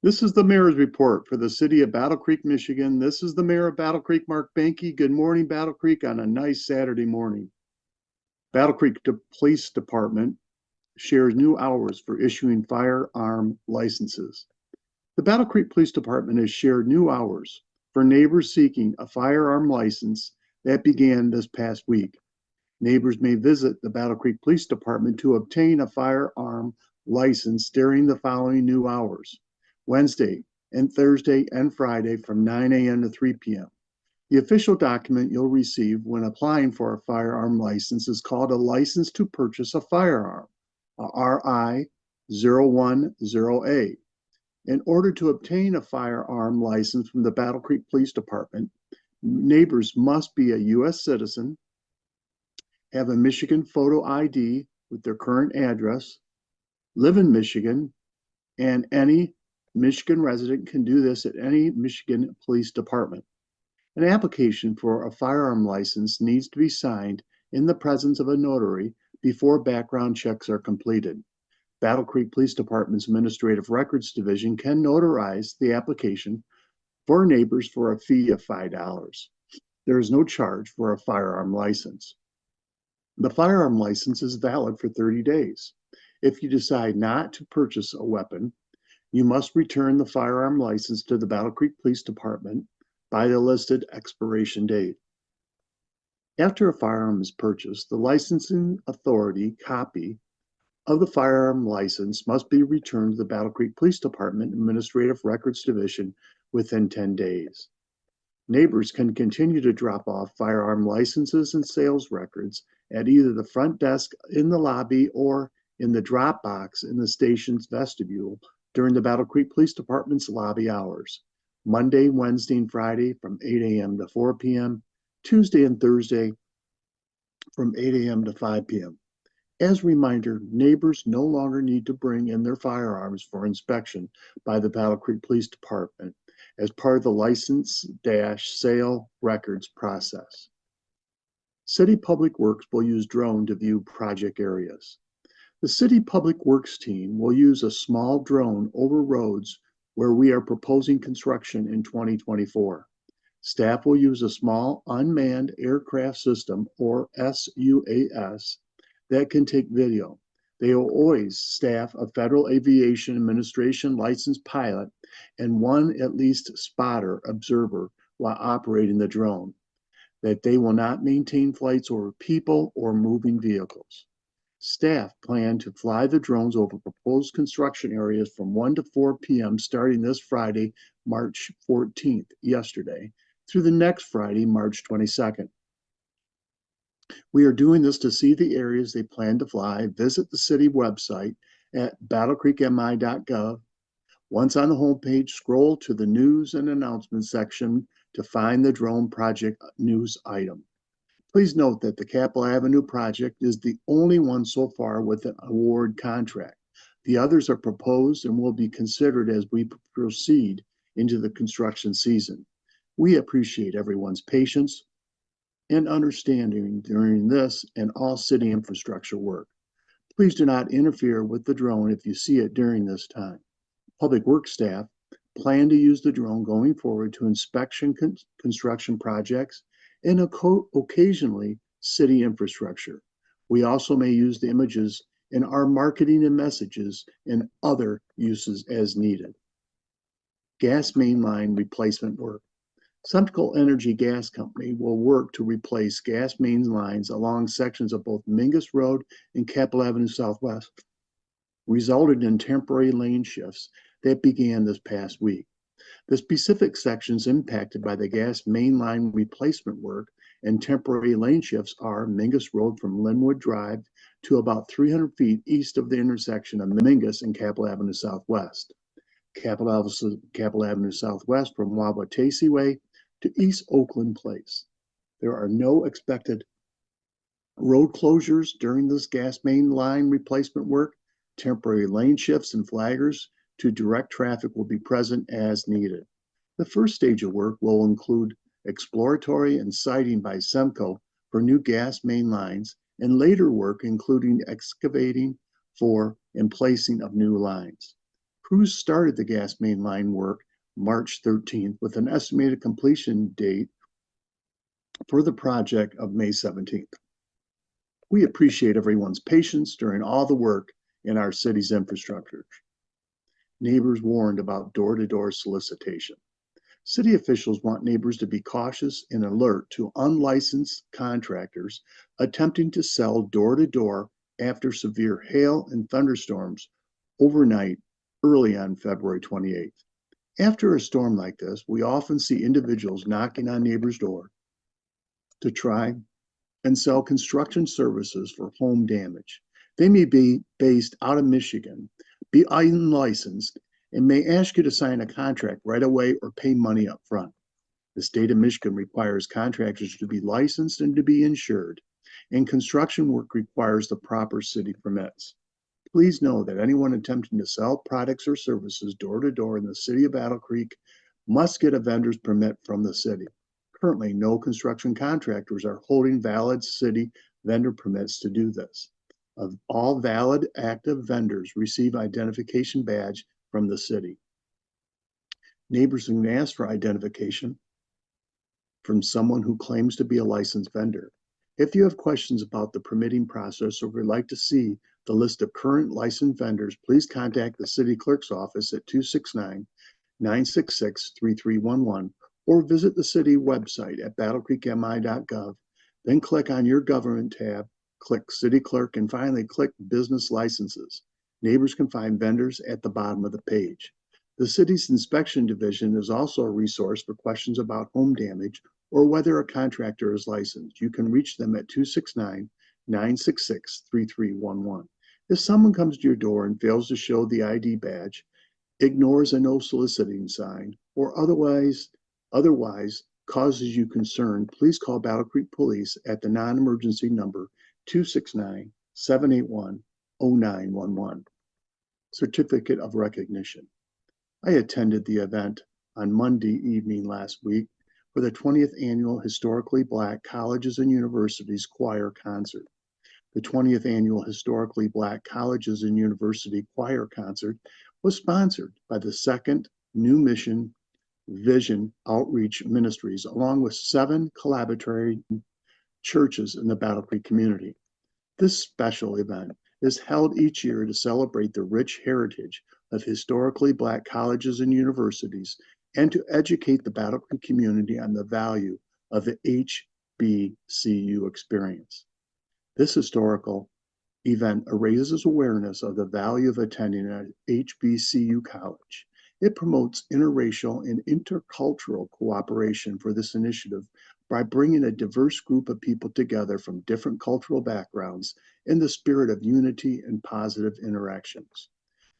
This is the mayor's report for the city of Battle Creek, Michigan. This is the mayor of Battle Creek, Mark Behnke. Good morning, Battle Creek, on a nice Saturday morning. Battle Creek Police Department shares new hours for issuing firearm licenses. The Battle Creek Police Department has shared new hours for neighbors seeking a firearm license that began this past week. Neighbors may visit the Battle Creek Police Department to obtain a firearm license during the following new hours: Wednesday and Thursday and Friday from 9 a.m. to 3 p.m. The official document you'll receive when applying for a firearm license is called a License to Purchase a Firearm, a RI-010A. In order to obtain a firearm license from the Battle Creek Police Department, neighbors must be a U.S. citizen, have a Michigan photo ID with their current address, live in Michigan, and any Michigan resident can do this at any Michigan Police Department. An application for a firearm license needs to be signed in the presence of a notary before background checks are completed. Battle Creek Police Department's Administrative Records Division can notarize the application for neighbors for a fee of $5. There is no charge for a firearm license. The firearm license is valid for 30 days. If you decide not to purchase a weapon, you must return the firearm license to the Battle Creek Police Department by the listed expiration date. After a firearm is purchased, the licensing authority copy of the firearm license must be returned to the Battle Creek Police Department Administrative Records Division within 10 days. Neighbors can continue to drop off firearm licenses and sales records at either the front desk in the lobby or in the drop box in the station's vestibule during the Battle Creek Police Department's lobby hours: Monday, Wednesday, and Friday from 8 a.m. to 4 p.m., Tuesday and Thursday from 8 a.m. to 5 p.m. As a reminder, neighbors no longer need to bring in their firearms for inspection by the Battle Creek Police Department as part of the license-sale records process. City Public Works will use drone to view project areas. The City Public Works team will use a small drone over roads where we are proposing construction in 2024. Staff will use a small unmanned aircraft system, or SUAS, that can take video. They will always staff a Federal Aviation Administration licensed pilot and one at least spotter observer while operating the drone. That they will not maintain flights over people or moving vehicles. Staff plan to fly the drones over proposed construction areas from 1 to 4 p.m. starting this Friday, March 14th, yesterday, through the next Friday, March 22nd. We are doing this to see the areas they plan to fly. Visit the city website at battlecreekmi.gov. Once on the homepage, scroll to the news and announcements section to find the drone project news item. Please note that the Capitol Avenue project is the only one so far with an award contract. The others are proposed and will be considered as we proceed into the construction season. We appreciate everyone's patience and understanding during this and all city infrastructure work. Please do not interfere with the drone if you see it during this time. Public Works staff plan to use the drone going forward to inspection construction projects and occasionally city infrastructure. We also may use the images in our marketing and messages and other uses as needed. Gas main line replacement work. Central Energy Gas Company will work to replace gas main lines along sections of both Minges Road and Capitol Avenue Southwest, resulted in temporary lane shifts that began this past week. The specific sections impacted by the gas main line replacement work and temporary lane shifts are Minges Road from Linwood Drive to about 300 feet east of the intersection of Minges and Capitol Avenue Southwest. Capitol Avenue Southwest from Wabautesia Way to East Oakland Place. There are no expected road closures during this gas main line replacement work. Temporary lane shifts and flaggers to direct traffic will be present as needed. The first stage of work will include exploratory and siting by SEMCO for new gas main lines, and later work including excavating for and placing of new lines. Crews started the gas main line work March 13th with an estimated completion date for the project of May 17th. We appreciate everyone's patience during all the work in our city's infrastructure. Neighbors warned about door-to-door solicitation. City officials want neighbors to be cautious and alert to unlicensed contractors attempting to sell door-to-door after severe hail and thunderstorms overnight early on February 28th. After a storm like this, we often see individuals knocking on neighbors' door to try and sell construction services for home damage. They may be based out of Michigan, be unlicensed, and may ask you to sign a contract right away or pay money up front. The state of Michigan requires contractors to be licensed and to be insured, and construction work requires the proper city permits. Please know that anyone attempting to sell products or services door to door in the city of Battle Creek must get a vendor's permit from the city. Currently, no construction contractors are holding valid city vendor permits to do this. All valid active vendors receive identification badge from the city. Neighbors can ask for identification from someone who claims to be a licensed vendor. If you have questions about the permitting process or would like to see the list of current licensed vendors, please contact the city clerk's office at 269-966-3311 or visit the city website at battlecreekmi.gov. Then click on your government tab, click City Clerk, and finally click Business Licenses. Neighbors can find vendors at the bottom of the page. The city's inspection division is also a resource for questions about home damage or whether a contractor is licensed. You can reach them at 269-966-3311. If someone comes to your door and fails to show the ID badge, ignores a no soliciting sign, or otherwise causes you concern, please call Battle Creek Police at the non-emergency number 269-781-0911. Certificate of Recognition. I attended the event on Monday evening last week for the 20th Annual Historically Black Colleges and Universities Choir Concert. The 20th Annual Historically Black Colleges and University Choir Concert was sponsored by the Second New Mission Vision Outreach Ministries, along with 7 collaboratory churches in the Battle Creek community. This special event is held each year to celebrate the rich heritage of historically Black colleges and universities and to educate the Battle Creek community on the value of the HBCU experience. This historical event raises awareness of the value of attending an HBCU college. It promotes interracial and intercultural cooperation for this initiative by bringing a diverse group of people together from different cultural backgrounds in the spirit of unity and positive interactions.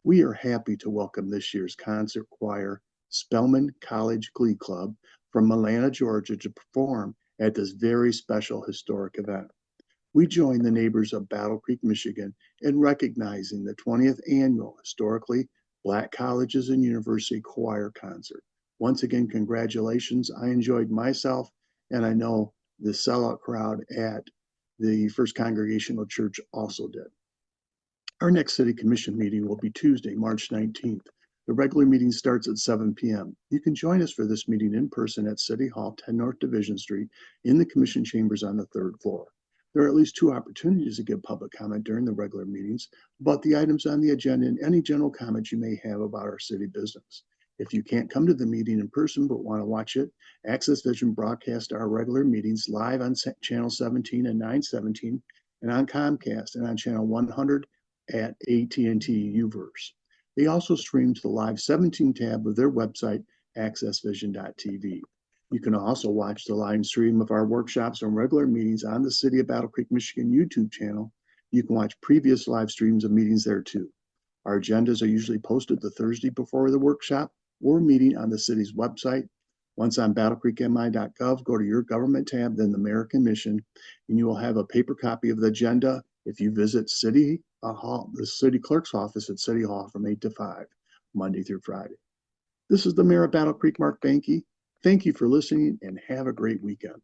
We are happy to welcome this year's concert choir, Spelman College Glee Club from Atlanta, Georgia, to perform at this very special historic event. We join the neighbors of Battle Creek, Michigan in recognizing the 20th Annual Historically Black Colleges and University Choir Concert. Once again, congratulations. I enjoyed myself, and I know the sellout crowd at the First Congregational Church also did. Our next City Commission meeting will be Tuesday, March 19th. The regular meeting starts at 7 p.m. You can join us for this meeting in person at City Hall, 10 North Division Street, in the Commission chambers on the 3rd floor. There are at least 2 opportunities to give public comment during the regular meetings about the items on the agenda and any general comments you may have about our city business. If you can't come to the meeting in person but want to watch it, Access Vision broadcasts our regular meetings live on Channel 17 and 917 and on Comcast and on Channel 100 at AT&T Uverse. They also stream to the Live 17 tab of their website, accessvision.tv. You can also watch the live stream of our workshops and regular meetings on the City of Battle Creek, Michigan YouTube channel. You can watch previous live streams of meetings there too. Our agendas are usually posted the Thursday before the workshop or meeting on the city's website. Once on battlecreekmi.gov, go to your government tab, then the American Mission, and you will have a paper copy of the agenda if you visit City Hall, the City Clerk's office at City Hall from 8 to 5, Monday through Friday. This is the Mayor of Battle Creek, Mark Behnke. Thank you for listening and have a great weekend.